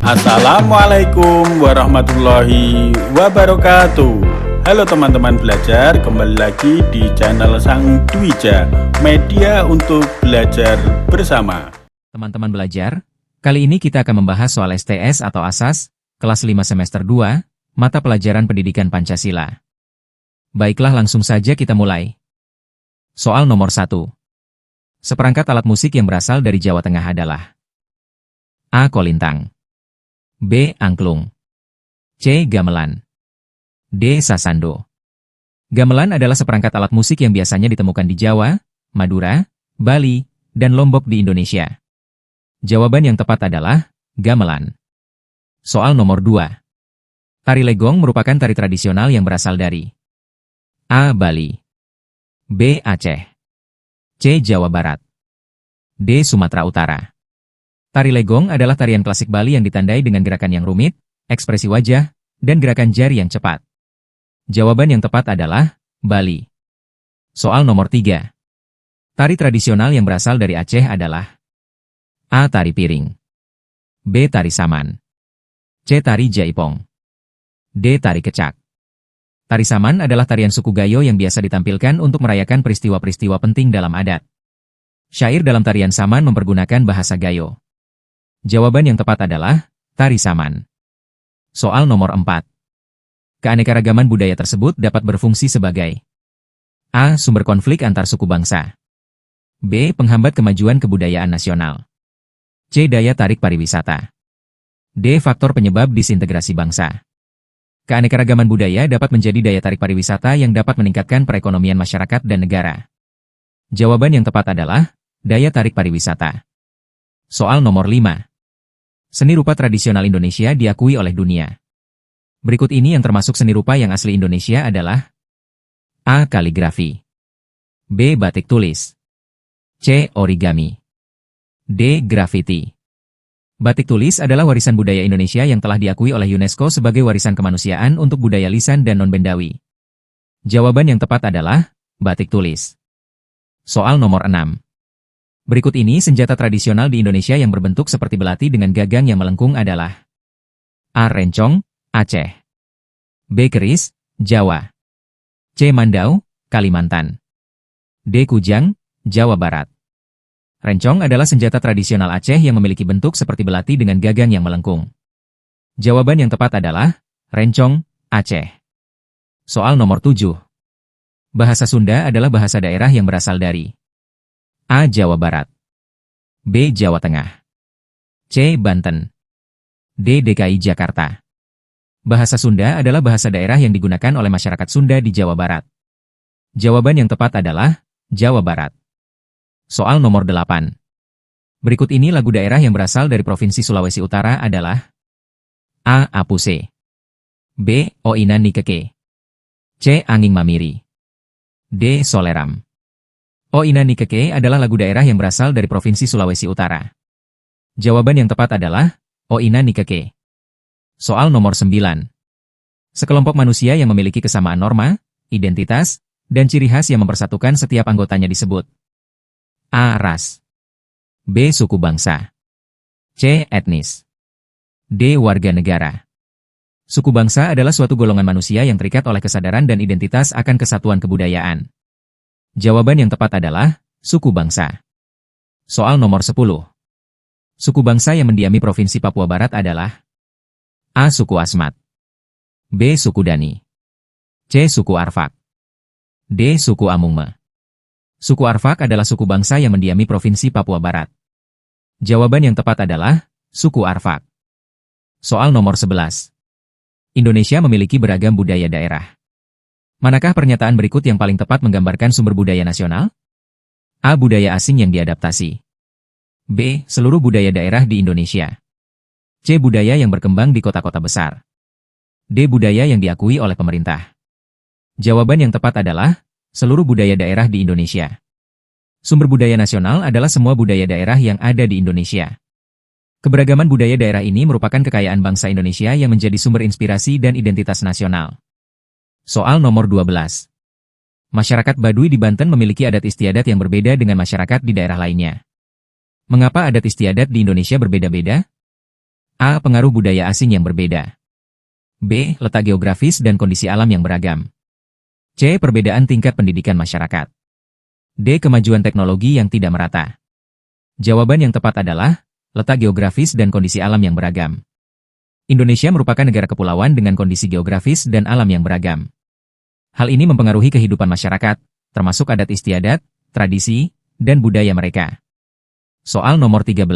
Assalamualaikum warahmatullahi wabarakatuh. Halo teman-teman belajar, kembali lagi di channel Sang Dwija, media untuk belajar bersama. Teman-teman belajar, kali ini kita akan membahas soal STS atau Asas, kelas 5 semester 2, mata pelajaran pendidikan Pancasila. Baiklah, langsung saja kita mulai. Soal nomor 1. Seperangkat alat musik yang berasal dari Jawa Tengah adalah A. Kolintang, B. Angklung, C. Gamelan, D. Sasando. Gamelan adalah seperangkat alat musik yang biasanya ditemukan di Jawa, Madura, Bali, dan Lombok di Indonesia. Jawaban yang tepat adalah gamelan. Soal nomor 2. Tari legong merupakan tari tradisional yang berasal dari A. Bali, B. Aceh, C. Jawa Barat, D. Sumatera Utara. Tari legong adalah tarian klasik Bali yang ditandai dengan gerakan yang rumit, ekspresi wajah, dan gerakan jari yang cepat. Jawaban yang tepat adalah Bali. Soal nomor 3. Tari tradisional yang berasal dari Aceh adalah A. Tari piring, B. Tari saman, C. Tari jaipong, D. Tari kecak. Tari saman adalah tarian suku Gayo yang biasa ditampilkan untuk merayakan peristiwa-peristiwa penting dalam adat. Syair dalam tarian saman mempergunakan bahasa Gayo. Jawaban yang tepat adalah tari saman. Soal nomor 4. Keanekaragaman budaya tersebut dapat berfungsi sebagai A. Sumber konflik antar suku bangsa, B. Penghambat kemajuan kebudayaan nasional, C. Daya tarik pariwisata, D. Faktor penyebab disintegrasi bangsa. Keanekaragaman budaya dapat menjadi daya tarik pariwisata yang dapat meningkatkan perekonomian masyarakat dan negara. Jawaban yang tepat adalah daya tarik pariwisata. Soal nomor 5. Seni rupa tradisional Indonesia diakui oleh dunia. Berikut ini yang termasuk seni rupa yang asli Indonesia adalah A. Kaligrafi, B. Batik tulis, C. Origami, D. Grafiti. Batik tulis adalah warisan budaya Indonesia yang telah diakui oleh UNESCO sebagai warisan kemanusiaan untuk budaya lisan dan non-bendawi. Jawaban yang tepat adalah batik tulis. Soal nomor 6. Berikut ini senjata tradisional di Indonesia yang berbentuk seperti belati dengan gagang yang melengkung adalah A. Rencong, Aceh, B. Keris, Jawa, C. Mandau, Kalimantan, D. Kujang, Jawa Barat. Rencong adalah senjata tradisional Aceh yang memiliki bentuk seperti belati dengan gagang yang melengkung. Jawaban yang tepat adalah Rencong, Aceh. Soal nomor 7. Bahasa Sunda adalah bahasa daerah yang berasal dari A. Jawa Barat, B. Jawa Tengah, C. Banten, D. DKI Jakarta. Bahasa Sunda adalah bahasa daerah yang digunakan oleh masyarakat Sunda di Jawa Barat. Jawaban yang tepat adalah Jawa Barat. Soal nomor 8. Berikut ini lagu daerah yang berasal dari Provinsi Sulawesi Utara adalah A. Apuse, B. Oinan Nikeke, C. Anging Mamiri, D. Soleram. Oinan Nikeke adalah lagu daerah yang berasal dari Provinsi Sulawesi Utara. Jawaban yang tepat adalah Oinan Nikeke. Soal nomor 9. Sekelompok manusia yang memiliki kesamaan norma, identitas, dan ciri khas yang mempersatukan setiap anggotanya disebut A. Ras, B. Suku bangsa, C. Etnis, D. Warga negara. Suku bangsa adalah suatu golongan manusia yang terikat oleh kesadaran dan identitas akan kesatuan kebudayaan. Jawaban yang tepat adalah suku bangsa. Soal nomor 10. Suku bangsa yang mendiami Provinsi Papua Barat adalah A. Suku Asmat, B. Suku Dani, C. Suku Arfak, D. Suku Amungme. Suku Arfak adalah suku bangsa yang mendiami Provinsi Papua Barat. Jawaban yang tepat adalah suku Arfak. Soal nomor 11. Indonesia memiliki beragam budaya daerah. Manakah pernyataan berikut yang paling tepat menggambarkan sumber budaya nasional? A. Budaya asing yang diadaptasi, B. Seluruh budaya daerah di Indonesia, C. Budaya yang berkembang di kota-kota besar, D. Budaya yang diakui oleh pemerintah. Jawaban yang tepat adalah seluruh budaya daerah di Indonesia. Sumber budaya nasional adalah semua budaya daerah yang ada di Indonesia. Keberagaman budaya daerah ini merupakan kekayaan bangsa Indonesia yang menjadi sumber inspirasi dan identitas nasional. Soal nomor 12. Masyarakat Baduy di Banten memiliki adat istiadat yang berbeda dengan masyarakat di daerah lainnya. Mengapa adat istiadat di Indonesia berbeda-beda? A. Pengaruh budaya asing yang berbeda. B. Letak geografis dan kondisi alam yang beragam. C. Perbedaan tingkat pendidikan masyarakat. D. Kemajuan teknologi yang tidak merata. Jawaban yang tepat adalah letak geografis dan kondisi alam yang beragam. Indonesia merupakan negara kepulauan dengan kondisi geografis dan alam yang beragam. Hal ini mempengaruhi kehidupan masyarakat, termasuk adat istiadat, tradisi, dan budaya mereka. Soal nomor 13.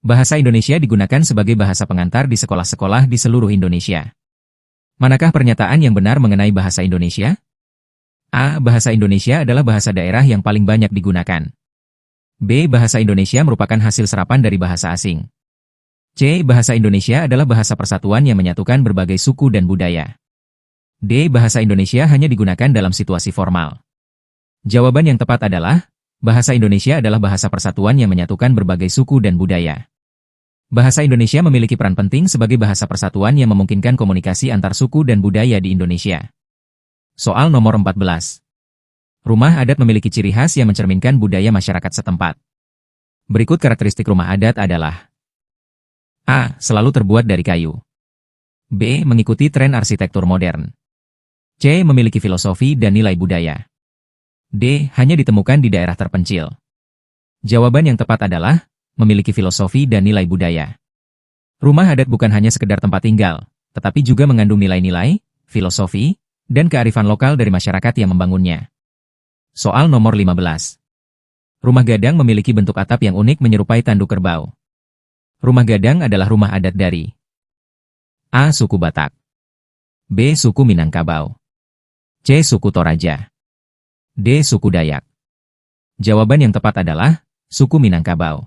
Bahasa Indonesia digunakan sebagai bahasa pengantar di sekolah-sekolah di seluruh Indonesia. Manakah pernyataan yang benar mengenai bahasa Indonesia? A. Bahasa Indonesia adalah bahasa daerah yang paling banyak digunakan. B. Bahasa Indonesia merupakan hasil serapan dari bahasa asing. C. Bahasa Indonesia adalah bahasa persatuan yang menyatukan berbagai suku dan budaya. D. Bahasa Indonesia hanya digunakan dalam situasi formal. Jawaban yang tepat adalah, bahasa Indonesia adalah bahasa persatuan yang menyatukan berbagai suku dan budaya. Bahasa Indonesia memiliki peran penting sebagai bahasa persatuan yang memungkinkan komunikasi antar suku dan budaya di Indonesia. Soal nomor 14. Rumah adat memiliki ciri khas yang mencerminkan budaya masyarakat setempat. Berikut karakteristik rumah adat adalah: A. Selalu terbuat dari kayu. B. Mengikuti tren arsitektur modern. C. Memiliki filosofi dan nilai budaya. D. Hanya ditemukan di daerah terpencil. Jawaban yang tepat adalah memiliki filosofi dan nilai budaya. Rumah adat bukan hanya sekedar tempat tinggal, tetapi juga mengandung nilai-nilai, filosofi, dan kearifan lokal dari masyarakat yang membangunnya. Soal nomor 15. Rumah gadang memiliki bentuk atap yang unik menyerupai tanduk kerbau. Rumah gadang adalah rumah adat dari A. Suku Batak. B. Suku Minangkabau. C. Suku Toraja. D. Suku Dayak. Jawaban yang tepat adalah suku Minangkabau.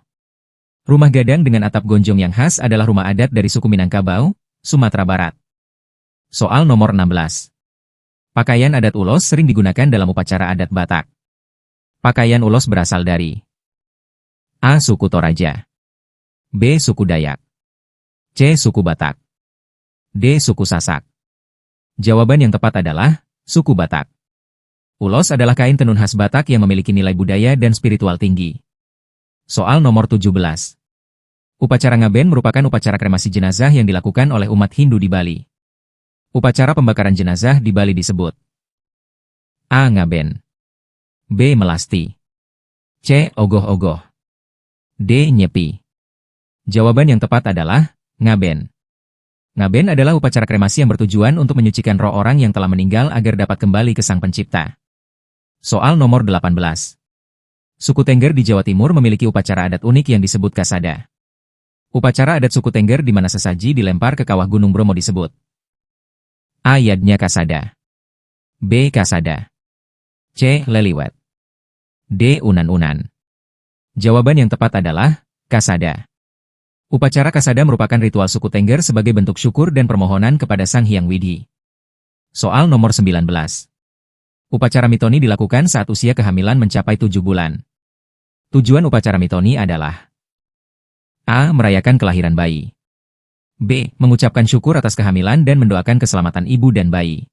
Rumah gadang dengan atap gonjong yang khas adalah rumah adat dari suku Minangkabau, Sumatera Barat. Soal nomor 16. Pakaian adat ulos sering digunakan dalam upacara adat Batak. Pakaian ulos berasal dari A. Suku Toraja. B. Suku Dayak. C. Suku Batak. D. Suku Sasak. Jawaban yang tepat adalah suku Batak. Ulos adalah kain tenun khas Batak yang memiliki nilai budaya dan spiritual tinggi. Soal nomor 17. Upacara ngaben merupakan upacara kremasi jenazah yang dilakukan oleh umat Hindu di Bali. Upacara pembakaran jenazah di Bali disebut A. Ngaben. B. Melasti. C. Ogoh-ogoh. D. Nyepi. Jawaban yang tepat adalah ngaben. Ngaben adalah upacara kremasi yang bertujuan untuk menyucikan roh orang yang telah meninggal agar dapat kembali ke Sang Pencipta. Soal nomor 18. Suku Tengger di Jawa Timur memiliki upacara adat unik yang disebut kasada. Upacara adat suku Tengger di mana sesaji dilempar ke kawah Gunung Bromo disebut A. Yadnya Kasada. B. Kasada. C. Leliwet. D. Unan-unan. Jawaban yang tepat adalah kasada. Upacara kasada merupakan ritual suku Tengger sebagai bentuk syukur dan permohonan kepada Sang Hyang Widi. Soal nomor 19. Upacara mitoni dilakukan saat usia kehamilan mencapai 7 bulan. Tujuan upacara mitoni adalah A. Merayakan kelahiran bayi. B. Mengucapkan syukur atas kehamilan dan mendoakan keselamatan ibu dan bayi.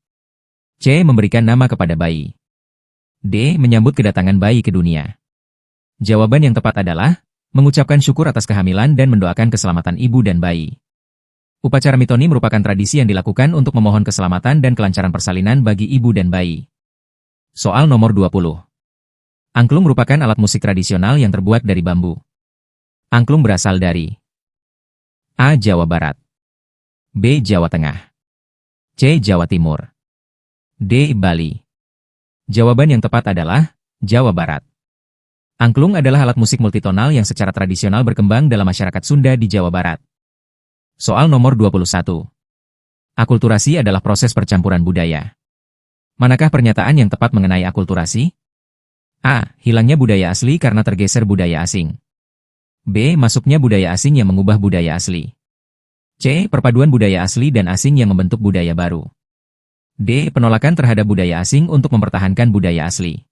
C. Memberikan nama kepada bayi. D. Menyambut kedatangan bayi ke dunia. Jawaban yang tepat adalah mengucapkan syukur atas kehamilan dan mendoakan keselamatan ibu dan bayi. Upacara mitoni merupakan tradisi yang dilakukan untuk memohon keselamatan dan kelancaran persalinan bagi ibu dan bayi. Soal nomor 20. Angklung merupakan alat musik tradisional yang terbuat dari bambu. Angklung berasal dari A. Jawa Barat. B. Jawa Tengah. C. Jawa Timur. D. Bali. Jawaban yang tepat adalah Jawa Barat. Angklung adalah alat musik multitonal yang secara tradisional berkembang dalam masyarakat Sunda di Jawa Barat. Soal nomor 21. Akulturasi adalah proses percampuran budaya. Manakah pernyataan yang tepat mengenai akulturasi? A. Hilangnya budaya asli karena tergeser budaya asing. B. Masuknya budaya asing yang mengubah budaya asli. C. Perpaduan budaya asli dan asing yang membentuk budaya baru. D. Penolakan terhadap budaya asing untuk mempertahankan budaya asli.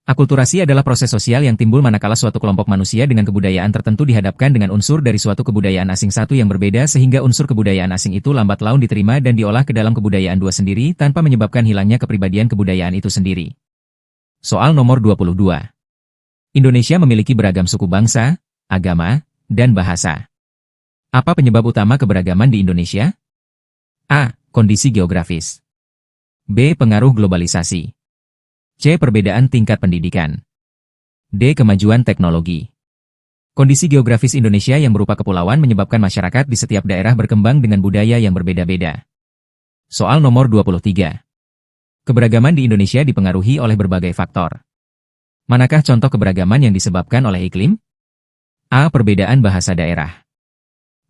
Akulturasi adalah proses sosial yang timbul manakala suatu kelompok manusia dengan kebudayaan tertentu dihadapkan dengan unsur dari suatu kebudayaan asing satu yang berbeda sehingga unsur kebudayaan asing itu lambat laun diterima dan diolah ke dalam kebudayaan dua sendiri tanpa menyebabkan hilangnya kepribadian kebudayaan itu sendiri. Soal nomor 22. Indonesia memiliki beragam suku bangsa, agama, dan bahasa. Apa penyebab utama keberagaman di Indonesia? A. Kondisi geografis. B. Pengaruh globalisasi. C. Perbedaan tingkat pendidikan. D. Kemajuan teknologi. Kondisi geografis Indonesia yang berupa kepulauan menyebabkan masyarakat di setiap daerah berkembang dengan budaya yang berbeda-beda. Soal nomor 23. Keberagaman di Indonesia dipengaruhi oleh berbagai faktor. Manakah contoh keberagaman yang disebabkan oleh iklim? A. Perbedaan bahasa daerah.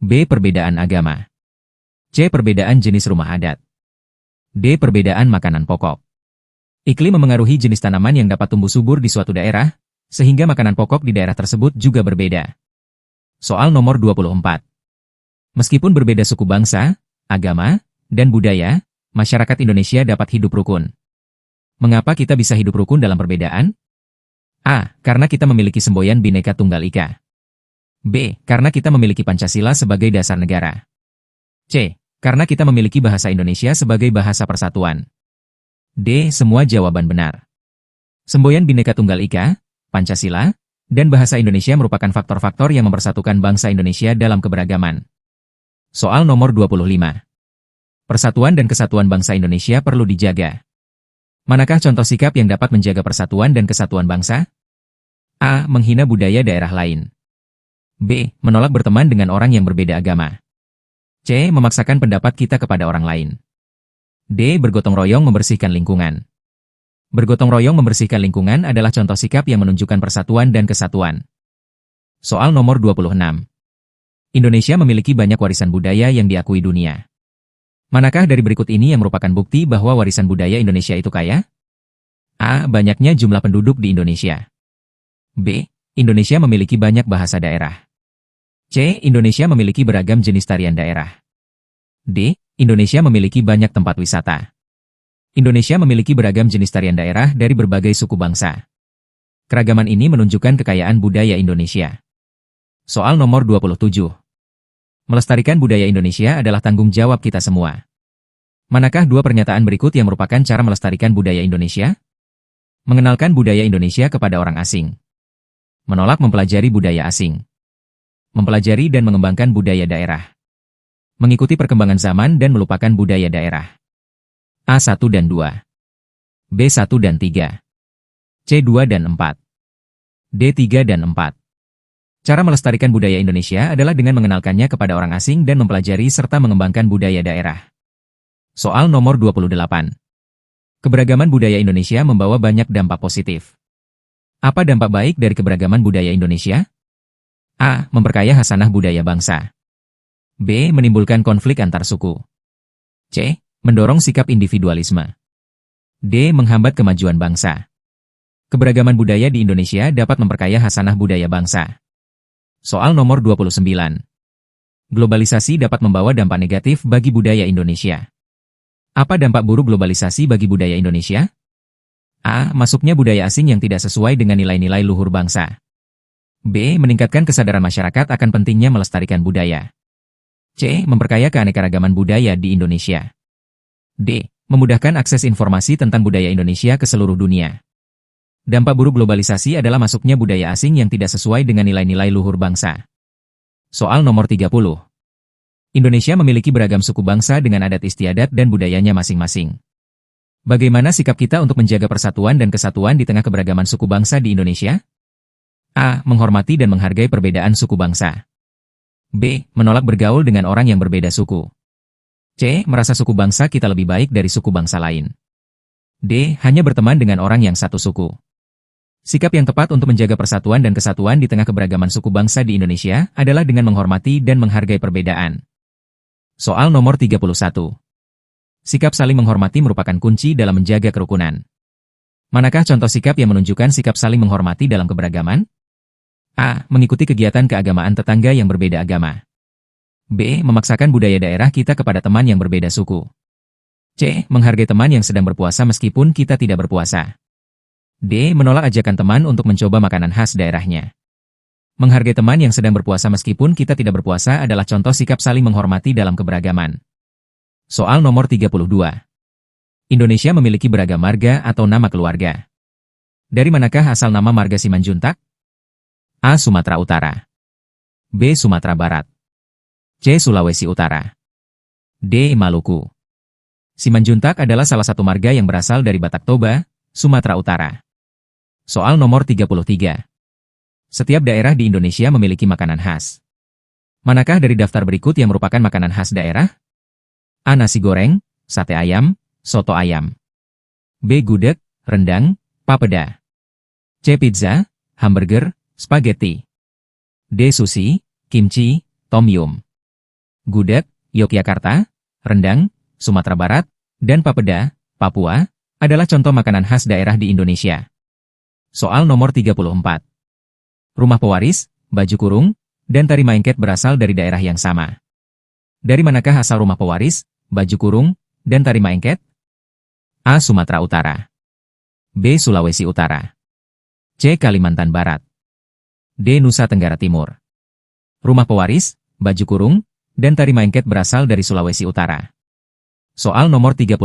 B. Perbedaan agama. C. Perbedaan jenis rumah adat. D. Perbedaan makanan pokok. Iklim memengaruhi jenis tanaman yang dapat tumbuh subur di suatu daerah, sehingga makanan pokok di daerah tersebut juga berbeda. Soal nomor 24. Meskipun berbeda suku bangsa, agama, dan budaya, masyarakat Indonesia dapat hidup rukun. Mengapa kita bisa hidup rukun dalam perbedaan? A. Karena kita memiliki semboyan Bhinneka Tunggal Ika. B. Karena kita memiliki Pancasila sebagai dasar negara. C. Karena kita memiliki bahasa Indonesia sebagai bahasa persatuan. D. Semua jawaban benar. Semboyan Bhinneka Tunggal Ika, Pancasila, dan bahasa Indonesia merupakan faktor-faktor yang mempersatukan bangsa Indonesia dalam keberagaman. Soal nomor 25. Persatuan dan kesatuan bangsa Indonesia perlu dijaga. Manakah contoh sikap yang dapat menjaga persatuan dan kesatuan bangsa? A. Menghina budaya daerah lain. B. Menolak berteman dengan orang yang berbeda agama. C. Memaksakan pendapat kita kepada orang lain. D. Bergotong royong membersihkan lingkungan. Bergotong royong membersihkan lingkungan adalah contoh sikap yang menunjukkan persatuan dan kesatuan. Soal nomor 26. Indonesia memiliki banyak warisan budaya yang diakui dunia. Manakah dari berikut ini yang merupakan bukti bahwa warisan budaya Indonesia itu kaya? A. Banyaknya jumlah penduduk di Indonesia. B. Indonesia memiliki banyak bahasa daerah. C. Indonesia memiliki beragam jenis tarian daerah. D. Indonesia memiliki banyak tempat wisata. Indonesia memiliki beragam jenis tarian daerah dari berbagai suku bangsa. Keragaman ini menunjukkan kekayaan budaya Indonesia. Soal nomor 27. Melestarikan budaya Indonesia adalah tanggung jawab kita semua. Manakah dua pernyataan berikut yang merupakan cara melestarikan budaya Indonesia? Mengenalkan budaya Indonesia kepada orang asing. Menolak mempelajari budaya asing. Mempelajari dan mengembangkan budaya daerah. Mengikuti perkembangan zaman dan melupakan budaya daerah. A1 dan 2. B1 dan 3. C2 dan 4. D3 dan 4. Cara melestarikan budaya Indonesia adalah dengan mengenalkannya kepada orang asing dan mempelajari serta mengembangkan budaya daerah. Soal nomor 28. Keberagaman budaya Indonesia membawa banyak dampak positif. Apa dampak baik dari keberagaman budaya Indonesia? A. Memperkaya hasanah budaya bangsa. B. Menimbulkan konflik antar suku. C. Mendorong sikap individualisme. D. Menghambat kemajuan bangsa. Keberagaman budaya di Indonesia dapat memperkaya hasanah budaya bangsa. Soal nomor 29. Globalisasi dapat membawa dampak negatif bagi budaya Indonesia. Apa dampak buruk globalisasi bagi budaya Indonesia? A. Masuknya budaya asing yang tidak sesuai dengan nilai-nilai luhur bangsa. B. Meningkatkan kesadaran masyarakat akan pentingnya melestarikan budaya. C. Memperkaya keanekaragaman budaya di Indonesia. D. Memudahkan akses informasi tentang budaya Indonesia ke seluruh dunia. Dampak buruk globalisasi adalah masuknya budaya asing yang tidak sesuai dengan nilai-nilai luhur bangsa. Soal nomor 30. Indonesia memiliki beragam suku bangsa dengan adat istiadat dan budayanya masing-masing. Bagaimana sikap kita untuk menjaga persatuan dan kesatuan di tengah keberagaman suku bangsa di Indonesia? A. Menghormati dan menghargai perbedaan suku bangsa. B. Menolak bergaul dengan orang yang berbeda suku. C. Merasa suku bangsa kita lebih baik dari suku bangsa lain. D. Hanya berteman dengan orang yang satu suku. Sikap yang tepat untuk menjaga persatuan dan kesatuan di tengah keberagaman suku bangsa di Indonesia adalah dengan menghormati dan menghargai perbedaan. Soal nomor 31. Sikap saling menghormati merupakan kunci dalam menjaga kerukunan. Manakah contoh sikap yang menunjukkan sikap saling menghormati dalam keberagaman? A. Mengikuti kegiatan keagamaan tetangga yang berbeda agama. B. Memaksakan budaya daerah kita kepada teman yang berbeda suku. C. Menghargai teman yang sedang berpuasa meskipun kita tidak berpuasa. D. Menolak ajakan teman untuk mencoba makanan khas daerahnya. Menghargai teman yang sedang berpuasa meskipun kita tidak berpuasa adalah contoh sikap saling menghormati dalam keberagaman. Soal nomor 32. Indonesia memiliki beragam marga atau nama keluarga. Dari manakah asal nama marga Simanjuntak? A. Sumatera Utara. B. Sumatera Barat. C. Sulawesi Utara. D. Maluku. Simanjuntak adalah salah satu marga yang berasal dari Batak Toba, Sumatera Utara. Soal nomor 33. Setiap daerah di Indonesia memiliki makanan khas. Manakah dari daftar berikut yang merupakan makanan khas daerah? A. Nasi goreng, sate ayam, soto ayam. B. Gudeg, rendang, papeda. C. Pizza, hamburger, spaghetti. D. Sushi, kimchi, tom yum. Gudeg, Yogyakarta, rendang, Sumatera Barat, dan papeda, Papua, adalah contoh makanan khas daerah di Indonesia. Soal nomor 34. Rumah pewaris, baju kurung, dan tari maengket berasal dari daerah yang sama. Dari manakah asal rumah pewaris, baju kurung, dan tari maengket? A. Sumatera Utara. B. Sulawesi Utara. C. Kalimantan Barat. D. Nusa Tenggara Timur. Rumah pewaris, baju kurung, dan tari maengket berasal dari Sulawesi Utara. Soal nomor 35.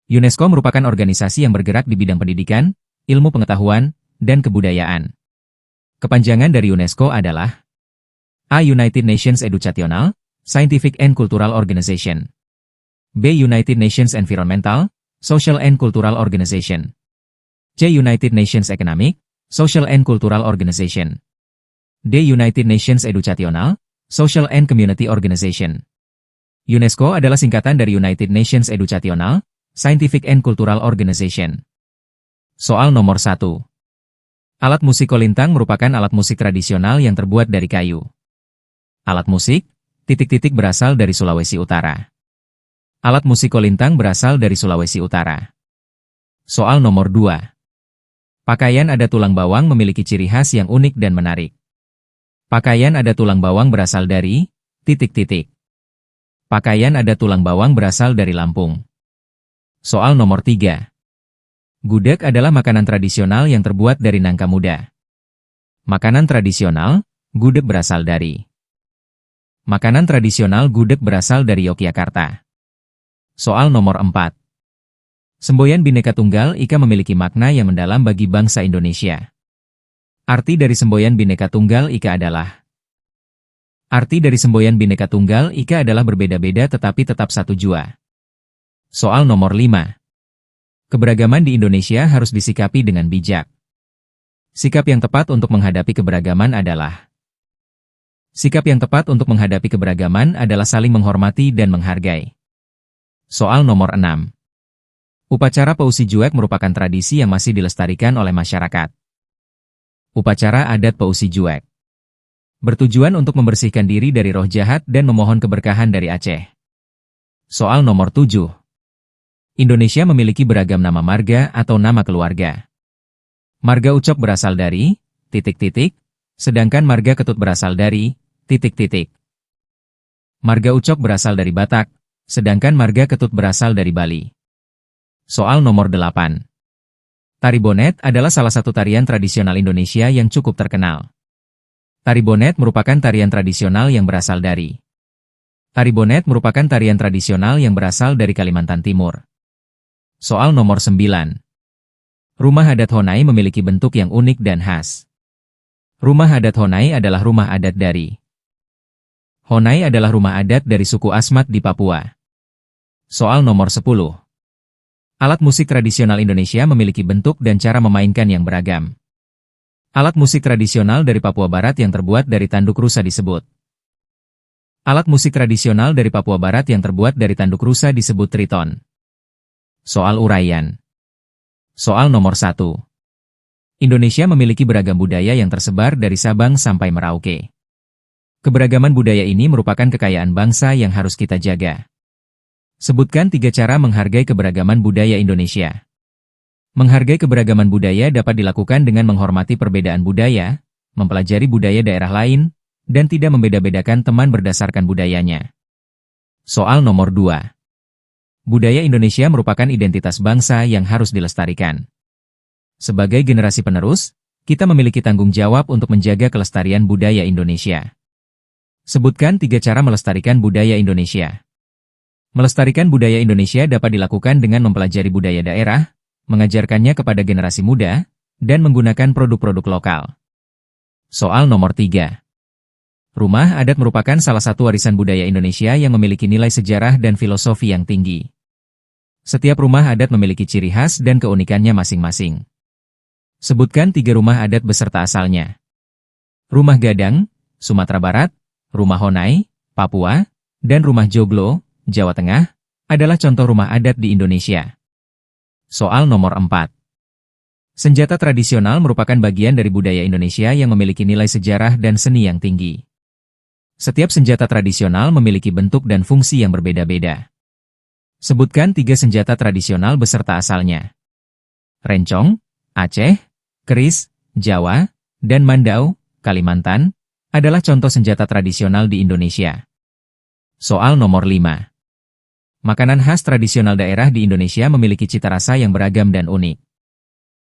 UNESCO merupakan organisasi yang bergerak di bidang pendidikan, ilmu pengetahuan, dan kebudayaan. Kepanjangan dari UNESCO adalah A. United Nations Educational, Scientific and Cultural Organization. B. United Nations Environmental, Social and Cultural Organization. C. United Nations Economic, Social and Cultural Organization. D. United Nations Educational, Social and Community Organization. UNESCO adalah singkatan dari United Nations Educational, Scientific and Cultural Organization. Soal nomor 1. Alat musik kolintang merupakan alat musik tradisional yang terbuat dari kayu. Alat musik, berasal dari Sulawesi Utara. Alat musik kolintang berasal dari Sulawesi Utara. Soal nomor 2. Pakaian adat tulang bawang memiliki ciri khas yang unik dan menarik. Pakaian adat tulang bawang berasal dari ... Pakaian adat tulang bawang berasal dari Lampung. Soal nomor 3. Gudeg adalah makanan tradisional yang terbuat dari nangka muda. Makanan tradisional, gudeg berasal dari. Makanan tradisional gudeg berasal dari Yogyakarta. Soal nomor 4. Semboyan Bhinneka Tunggal Ika memiliki makna yang mendalam bagi bangsa Indonesia. Arti dari semboyan Bhinneka Tunggal Ika adalah. Arti dari semboyan Bhinneka Tunggal Ika adalah berbeda-beda tetapi tetap satu jua. Soal nomor 5. Keberagaman di Indonesia harus disikapi dengan bijak. Sikap yang tepat untuk menghadapi keberagaman adalah. Sikap yang tepat untuk menghadapi keberagaman adalah saling menghormati dan menghargai. Soal nomor 6. Upacara Pausi Juek merupakan tradisi yang masih dilestarikan oleh masyarakat. Upacara adat Pausi Juek bertujuan untuk membersihkan diri dari roh jahat dan memohon keberkahan dari Aceh. Soal nomor 7. Indonesia memiliki beragam nama marga atau nama keluarga. Marga Ucok berasal dari ... sedangkan marga Ketut berasal dari ... Marga Ucok berasal dari Batak, sedangkan marga Ketut berasal dari Bali. Soal nomor 8. Tari Bonet adalah salah satu tarian tradisional Indonesia yang cukup terkenal. Tari Bonet merupakan tarian tradisional yang berasal dari. Tari Bonet merupakan tarian tradisional yang berasal dari Kalimantan Timur. Soal nomor 9. Rumah adat Honai memiliki bentuk yang unik dan khas. Rumah adat Honai adalah rumah adat dari. Honai adalah rumah adat dari suku Asmat di Papua. Soal nomor 10. Alat musik tradisional Indonesia memiliki bentuk dan cara memainkan yang beragam. Alat musik tradisional dari Papua Barat yang terbuat dari tanduk rusa disebut. Alat musik tradisional dari Papua Barat yang terbuat dari tanduk rusa disebut triton. Soal uraian. Soal nomor 1. Indonesia memiliki beragam budaya yang tersebar dari Sabang sampai Merauke. Keberagaman budaya ini merupakan kekayaan bangsa yang harus kita jaga. Sebutkan 3 cara menghargai keberagaman budaya Indonesia. Menghargai keberagaman budaya dapat dilakukan dengan menghormati perbedaan budaya, mempelajari budaya daerah lain, dan tidak membeda-bedakan teman berdasarkan budayanya. Soal nomor 2. Budaya Indonesia merupakan identitas bangsa yang harus dilestarikan. Sebagai generasi penerus, kita memiliki tanggung jawab untuk menjaga kelestarian budaya Indonesia. Sebutkan 3 cara melestarikan budaya Indonesia. Melestarikan budaya Indonesia dapat dilakukan dengan mempelajari budaya daerah, mengajarkannya kepada generasi muda, dan menggunakan produk-produk lokal. Soal nomor 3. Rumah adat merupakan salah satu warisan budaya Indonesia yang memiliki nilai sejarah dan filosofi yang tinggi. Setiap rumah adat memiliki ciri khas dan keunikannya masing-masing. Sebutkan 3 rumah adat beserta asalnya. Rumah Gadang, Sumatera Barat, Rumah Honai, Papua, dan Rumah Joglo, Jawa Tengah, adalah contoh rumah adat di Indonesia. Soal nomor 4. Senjata tradisional merupakan bagian dari budaya Indonesia yang memiliki nilai sejarah dan seni yang tinggi. Setiap senjata tradisional memiliki bentuk dan fungsi yang berbeda-beda. Sebutkan 3 senjata tradisional beserta asalnya. Rencong, Aceh, keris, Jawa, dan Mandau, Kalimantan, adalah contoh senjata tradisional di Indonesia. Soal nomor 5. Makanan khas tradisional daerah di Indonesia memiliki cita rasa yang beragam dan unik.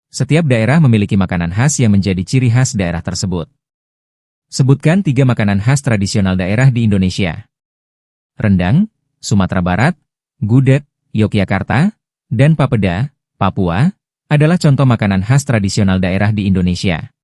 Setiap daerah memiliki makanan khas yang menjadi ciri khas daerah tersebut. Sebutkan 3 makanan khas tradisional daerah di Indonesia. Rendang, Sumatera Barat, gudeg, Yogyakarta, dan papeda, Papua, adalah contoh makanan khas tradisional daerah di Indonesia.